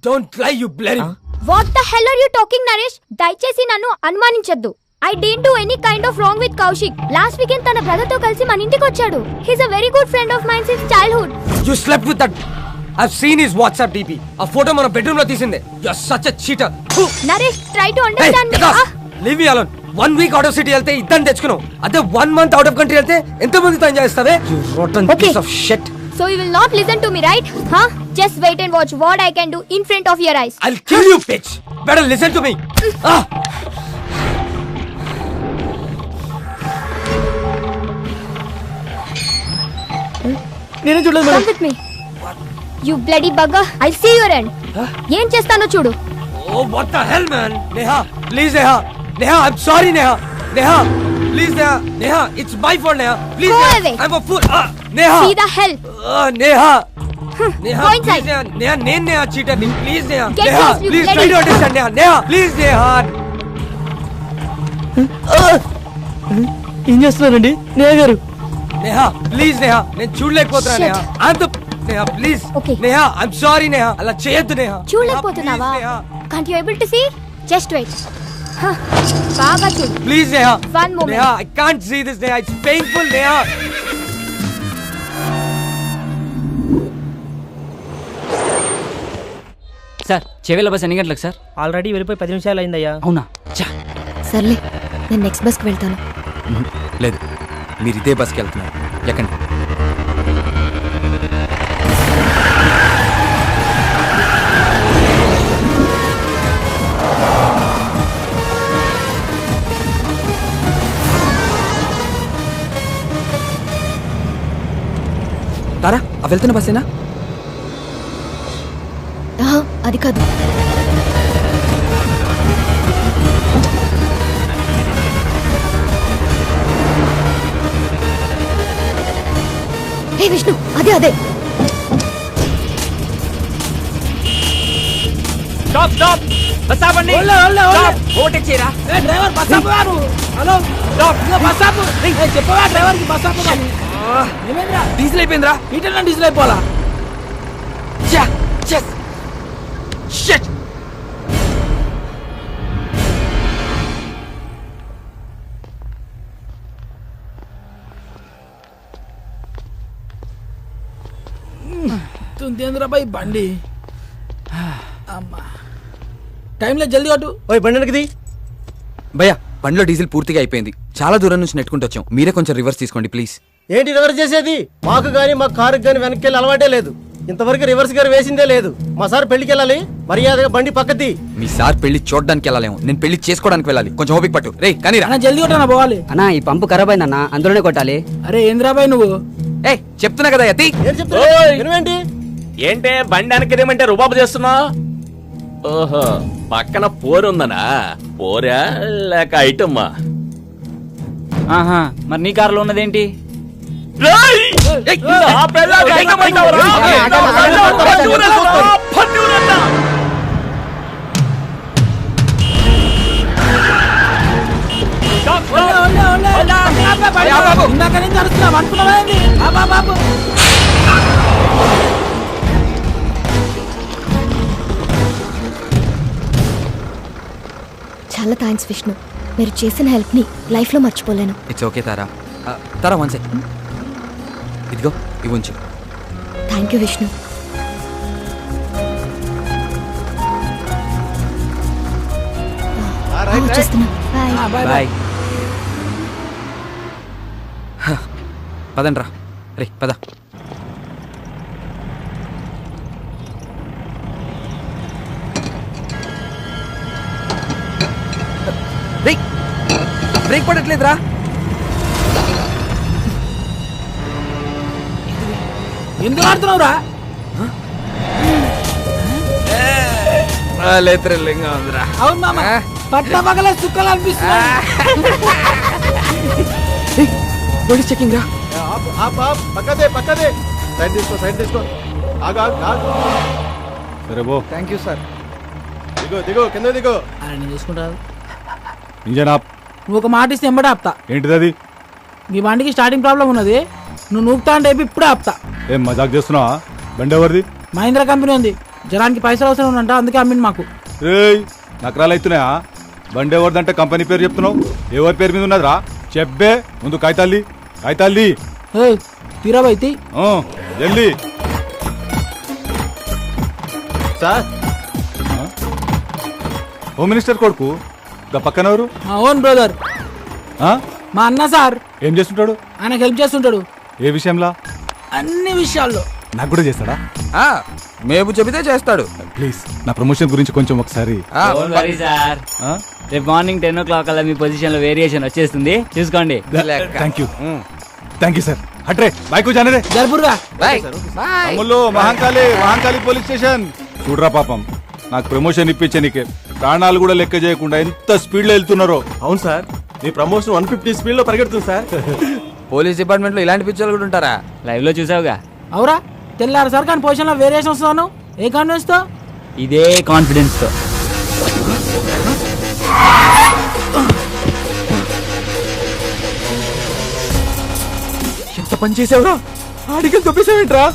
Don't lie, you bloody. What the hell are you talking, Naresh? దయచేసి నన్ను అనుమానించొద్దు. I didn't do any kind of wrong with Kaushik. Last weekend తన brother తో కలిసి మన ఇంటికి వచ్చాడు. He's a very good friend of mine since childhood. You slept with that. I've seen his WhatsApp DP. A photo మన bedroom లో తీసిందే. You're such a cheater. Naresh, try to understand me. Leave me alone. 1 week out of city వెళ్తే ఇద్దరిని తెచ్చుకున్నావు. అదే 1 month out of country వెళ్తే ఎంత మందితో enjoy చేస్తావే? You rotten piece of shit. So you will not listen to me, right? Huh? Just wait and watch what I can do in front of your eyes. I'll kill you, bitch. Better listen to me. నేనే చూడలేదు. Come with me. You bloody bugger. I'll see your end. ఏం చేస్తానో చూడు. Oh, what the hell, man? Neha, please, Neha. Neha, I'm sorry, Neha. Neha, please, Neha. Neha, it's my fault, Neha. Please, Go Neha. away. I'm a fool. Neha. See the hell. Neha. Neha, Go inside. please, Neha. Neha, Neha, cheater. Please, Neha. Get Neha, lost, you please bloody- try to understand, Neha. Neha, please, Neha. ఏం చేస్తున్నారండి నేహ గారు? Neha, please, Neha. నేను చూడలేకపోతున్నా, Neha. I'm the Neha, please. Okay. Neha, I'm sorry, Neha. అలా చేయొద్దు, Neha. చూడలేకపోతున్నావా? Neha, Can't you able to see? Just wait. బాగా చూడు. please, Neha. One moment. Neha, I can't see this, Neha. It's painful, Neha. Sir Chevella bus ఎన్ని గంటలకు sir? Already వెళ్ళిపోయి 10 నిమిషాలు అయిందయ్యా. అవునా? సర్లే, నేను నెక్స్ట్ బస్కి వెళ్తాను. లేదు, మీరు ఇదే బస్కి వెళ్తున్నారు. ఎక్కండి. తారా, ఆ వెళ్తున్న బస్సేనా? అది కాదు. హే విష్ణు, అదే అదే. స్టాప్ స్టాప్, బస్ ఆపండి. ఓవర్టేక్ చేయరా. డ్రైవర్ బస్ ఆపువారు. హలో స్టాప్, బస్ ఆపు. చెప్పవా డ్రైవర్ కి బస్ ఆపు. ఏమైందిరా? డీజిల్ అయిపోయిందిరా. ఈటన్నా డీజిల్ అయిపోవాలా? షిట్. తుందేంద్రా బాయ్ బండి. అమ్మా, టైంలో జల్దీ కొట్టు. ఓయ్ బండి వెనక్కి. భయ్యా, బండిలో డీజిల్ పూర్తిగా అయిపోయింది. చాలా దూరం నుంచి నెట్టుకుంటూ వచ్చాం. మీరే కొంచెం రివర్స్ తీసుకోండి ప్లీజ్. ఏంటి రివర్స్ చేసేది? మాకు గానీ మా కారుకి గానీ వెనక్కి వెళ్ళి అలవాటే లేదు. ఇంతవరకు రివర్స్ గారు వేసిందే లేదు. మా సార్ పెళ్లికి వెళ్ళాలి, మర్యాదగా బండి పక్కది. మీ సార్ పెళ్లి చూడడానికి వెళ్ళాలేమో, నేను పెళ్లి చేసుకోవడానికి వెళ్ళాలి. కొంచెం ఓపిక పట్టు. రే కానీ అన్న జల్దీ కొట్టనా పోవాలి. అన్నా ఈ పంపు ఖరాబ్ అయిందన్నా, అందులోనే కొట్టాలి. అరే ఏంద్రా బాయ్ నువ్వు? ఏ చెప్తున్నా కదా యతి. ఏం చెప్తున్నా? వినవేంటి? ఏంటే బండి వెనకదేమంటే రుబాబు చేస్తున్నా? ఓహో, పక్కన పోరుందనా? పోరా లేక ఐటమ్మా? ఆహా, మరి నీ కారులో ఉన్నదేంటి? ఇందాక నుంచి అరుస్తున్నాం అనుకున్నావేంటి? బాబు చాలా థ్యాంక్స్ విష్ణు. మీరు చేసిన హెల్ప్ని లైఫ్లో మర్చిపోలేను. It's okay Tara. Tara one second. ఇదిగో ఇవి ఉంచు. Thank you Vishnu. వచ్చేస్తున్నా. బాయ్. బాయ్. పదండ్రా. రే పద. బ్రేక్ పడట్లేదురా. ఎందుకు ఆడుతున్నావురా? అవును మామ, పట్ట పగల చుక్కలు అనిపిస్తుంది. చెకింగ్ రా. పక్కదే. సైడ్ తీసుకో. ఆగు. సరే బో. Thank you sir. దిగో కింద దిగో. నేను చూసుకుంటాను. ఇంజన్ ఆప్. నువ్వు ఒక మాట ఇస్తే ఎంబడే ఆపుతా. ఏంటిది అది? ఈ బండికి స్టార్టింగ్ ప్రాబ్లం ఉన్నది. నువ్వు నూపుతా అంటే ఇప్పుడే ఆపుతా. ఏం మజాక్ చేస్తున్నావా? బండి ఎవరిది? మహీంద్రా కంపెనీ ఉంది. జనానికి పైసలు అవసరం ఉందంట, అందుకే అమ్మింది మాకు. రేయ్ నకరాలు అవుతున్నాయా? బండి ఎవరిదంటే కంపెనీ పేరు చెప్తున్నావు, ఎవరి పేరు మీద ఉన్నదిరా చెప్పే. ముందు కాగితాల్లి కాగితాల్లి. తీరా బైతి జల్లి. సార్ హోమ్ మినిస్టర్ కొడుకు గా పక్కన ఎవరు? మా ఓన్ బ్రదర్, ఆ? మా అన్న సార్. ఏం చేస్తుంటాడు? ఆయనకు హెల్ప్ చేస్తుంటాడు ఏ విషయంలో? అన్ని విషయాల్లో. నాకు కూడా చేస్తాడా? మేబు చెబితే చేస్తాడు. ప్లీజ్ నా ప్రమోషన్ గురించి కొంచెం ఒకసారి. సార్ ఆ? రేపు మార్నింగ్ 10 o'clock అలా మీ పొజిషన్ లో వేరియేషన్ వచ్చేస్తుంది, చూసుకోండి. Thank you sir. హట్రే బైక్ జానరే జరుపురుగా. అమ్ముల్లో మహంకాళి పోలీస్ స్టేషన్. చూడరా పాపం, నాకు ప్రమోషన్ ఇప్పించే నీకే ప్రాణాలు కూడా లెక్క చేయకుండా ఎంత స్పీడ్ లో వెళ్తున్నారో. అవును సార్, మీ ప్రమోషన్ 150 స్పీడ్ లో పరిగెడుతుంది సార్. పోలీస్ డిపార్ట్మెంట్ లో ఇలాంటి పిక్చర్లు కూడా ఉంటారా? లైవ్ లో చూసావుగా. అవురా తెల్లారు సార్, కానీ పొజిషన్ లో వేరియేషన్ వస్తాను. ఏ కాన్ఫిడెన్స్ తో? ఇదే కాన్ఫిడెన్స్ తో. ఎంత పని చేసావురా? ఆడికి తొప్పేసావేంట్రా?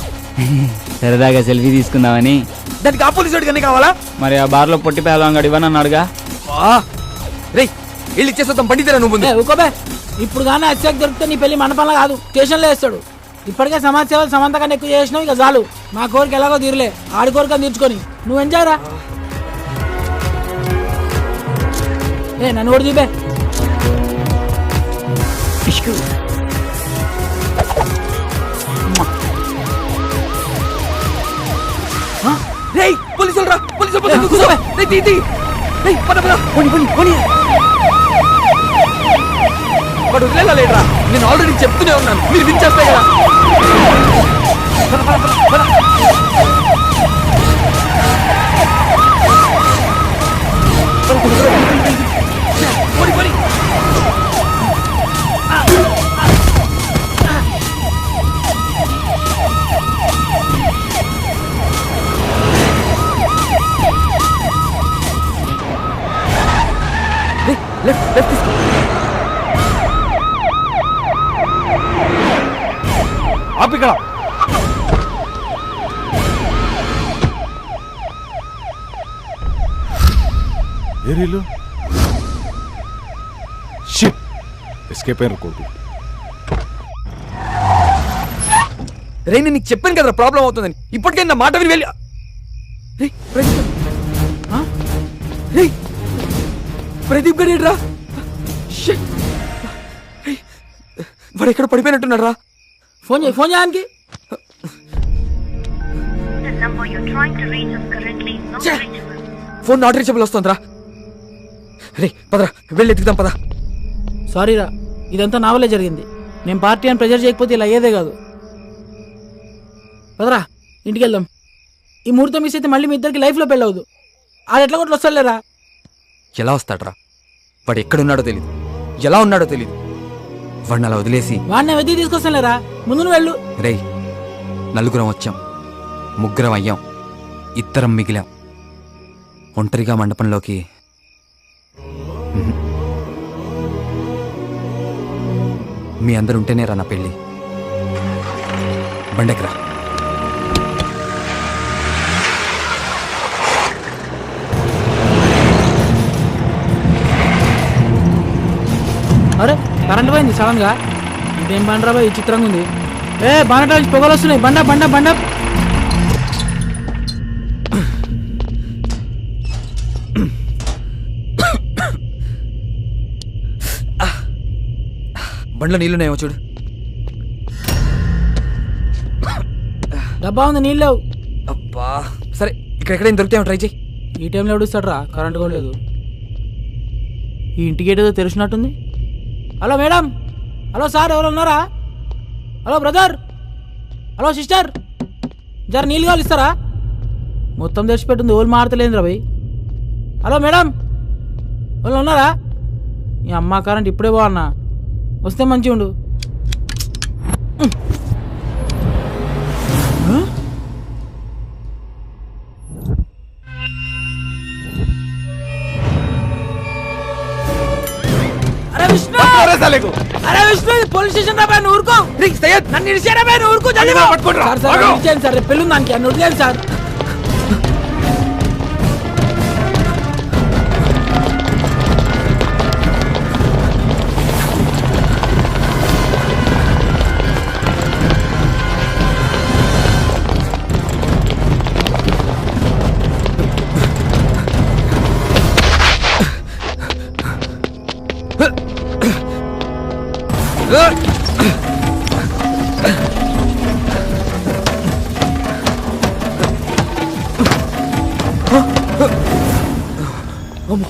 సరదాగా సెల్ఫీ తీసుకుందామని. దానికి ఆ పోలీసు వాడికి అన్నీ కావాలా? మరి ఆ బార్ లో పొట్టి పేలవాడు ఇవ్వని అన్నాడుగా. రే వెళ్ళి ఇచ్చేస్తాం, పండితేరా నువ్వు ముందు. ఊకోబే, ఇప్పుడు కానీ అత్యాక్ దొరికితే నీ పెళ్లి మండపంలో కాదు, స్టేషన్లో వేస్తాడు. ఇప్పటికే సమాజ సేవలు సమంత కన్నా ఎక్కువ చేసినావు, ఇక చాలు. మా కోరిక ఎలాగో తీరలే, ఆడి కోరిక తీర్చుకొని నువ్వు ఎంజాయ్ రా. నన్ను కూడా చూపే. పోలీసులు రా, పోలీసులు. వాడు వదిలేరా? నేను ఆల్రెడీ చెప్తూనే ఉన్నాను, మీరు వినిచేస్తాయి కదా. లెఫ్ట్ తీసుకో. ఆపిక్కడ ఏరీలు షిట్ ఎస్కేప్ అయిన కొడుకు. రే నేను నీకు చెప్పాను కదా ప్రాబ్లం అవుతుందని, ఇప్పటికే నా మాట విని వెళ్ళి. ప్రదీప్ గారు రా, వాడు ఎక్కడ పడిపోయినట్టున్నాడు రా. ఫోన్ చేయడానికి. ఫోన్ నాట్ రీచబుల్ వస్తుందిరా. రే పదరా, వెళ్ళి ఎత్తుకుదాం పద. సారీరా, ఇదంతా నా వల్లే జరిగింది. నేను పార్టీ అని ప్రెజర్ చేయకపోతే ఇలా అయ్యేదే కాదు. పదరా ఇంటికి వెళ్దాం. ఈ ముహూర్తం మిస్ అయితే మళ్ళీ మీ ఇద్దరికి లైఫ్లో పెళ్ళవద్దు. ఆడు ఎట్లా కొట్లు వస్తాడులేరా. ఎలా వస్తాడ్రా? వాడు ఎక్కడున్నాడో తెలీదు, ఎలా ఉన్నాడో తెలీదు. వాడిని అలా వదిలేసి వాడిని వెతికి తీసుకొస్తానులేరా, ముందు నువ్వు వెళ్ళు. రేయ్, నలుగురం వచ్చాం, ముగ్గురం అయ్యాం, ఇద్దరం మిగిలాం. ఒంటరిగా మండపంలోకి మీ అందరు ఉంటేనే రా నా పెళ్ళి. బండెక్కరా. అరే కరెంట్ పోయింది సడన్ గా. ఇదేం బండరా బాయ్, చిత్రంగా ఉంది. బాండ పొగలు వస్తున్నాయి. బండ బండ బండ. బండ్లో నీళ్ళున్నాయేమో చూడు. డబ్బా ఉంది, నీళ్ళు లేవు. అబ్బా సరే, ఇక్కడెక్కడైనా దొరికితే ట్రై చేయి. ఈ టైంలో ఎవడుస్తాడు రా, కరెంట్ కూడా లేదు. ఈ ఇంటికి ఏదో తెలిసినట్టుంది. హలో మేడం, హలో సార్, ఎవరు ఉన్నారా? హలో బ్రదర్, హలో సిస్టర్, జర నీళ్ళు కావాలి ఇస్తారా? మొత్తం తెచ్చిపెట్టింది, ఓళ్ళు మారతలేదు రా భయ్. హలో మేడం, వాళ్ళు ఉన్నారా? ఈ అమ్మ కరెంట్ ఇప్పుడే బాగున్నా, వస్తే మంచిగా ఉండు. అరే విష్ణు, అరే విష్ణు, పోలీస్ స్టేషన్ రా, నువ్వు ఊరుకో. నన్ను ఇడిచారా, నువ్వు ఊరుకో. సార్ పెళ్ళి దానికి నన్ను వదిలేదు సార్. అమ్మో